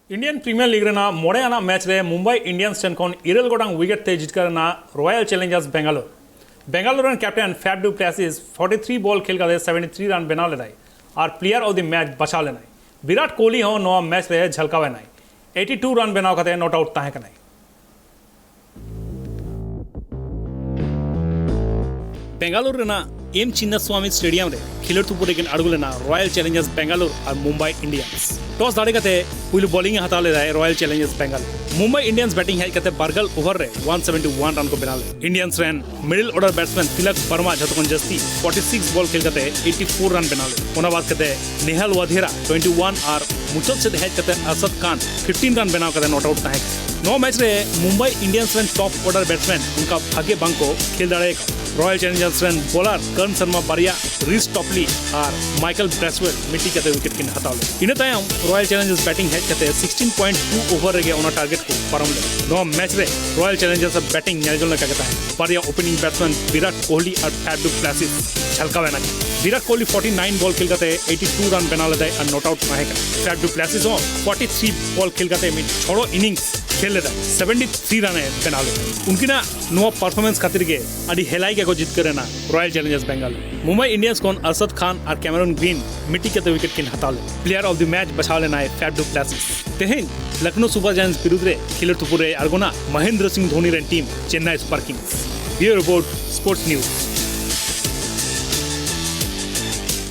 Indian premiere league Raina मोड़े आना match रे मुंबई इंडियंस टेन खन इरेल गोटांग विकेट ते जितकर Royal Challengers Bangalore run captain Faf du Plessis 43 ball खेल कर 73 रन बना लेनाई और प्लेयर ऑफ द मैच बचा लेनाई। विराट कोहली हो नवा मैच रे झलकावे नाई 82 रन बनाव कते नॉट आउट ताहे कनाई। बेंगालोर रेना एम चिन्नास्वामी स्टेडियम रे खिलर तुपुरेकिन अड़गु लेना रॉयल चैलेंजर्स बेंगालोर और मुंबई इंडियंस टॉस दाड़े कते पुइलु बॉलिंग हता ले Royal Challengers Bangalore. Mumbai Indians batting हेज कते बारगल ओवर रे 171 रन को बना ले। इंडियंस रेन middle order batsman Tilak Varma जतकोन जस्ती 46 बॉल खेल कते 84 रन बना ले। ओना बाद कते नेहल वधेरा 21 और मुचत से हेज कते असद खान 15 रन बनाव कते नॉट आउट ताहे। नो मैच रे Mumbai Indians rain top order batsman उनका भाग्य बांको खेल दाड़े। रॉयल चैलेंजर्स रेन बॉलर कर्ण शर्मा बारिया रिस टॉपली और माइकल ब्रेसवेल मिट्टी कते विकेट किन हताव ले। इन तायम रॉयल चैलेंजर्स बैटिंग हेज कते 16.2 ओवर रे ओना टारगेट को परम ले। नो मैच रे रॉयल चैलेंजर्स बैटिंग नेजल ने कहता है बारिया ओपनिंग बैट्समैन विराट कोहली और फैफ डू प्लेसिस झलकावे ना। विराट कोहली 49 बॉल खेल कते 82 रन बना लेदा और नॉट आउट रहेगा। फैफ डू प्लेसिस हो 43 बॉल खेल कते में छोड़ो इनिंग्स खेल लेदा 73 रन बना ले। उनकी ना नो परफॉर्मेंस खातिर के अड़ी हेलाई को जीत करे ना royal Challengers Bangalore. Mumbai Indians को अरशद खान और कैमरून ग्रीन मिट्टी के विकेट किन हताव ले। प्लेयर ऑफ द मैच बचा लेना है फैफ डू प्लेसिस। तेहेन लखनऊ सुपर जायंट्स विरुद्ध रे खिलर तुपुरे अरगोना महेंद्र सिंह धोनी रे team Chennai super Kings. Bureau report sports news.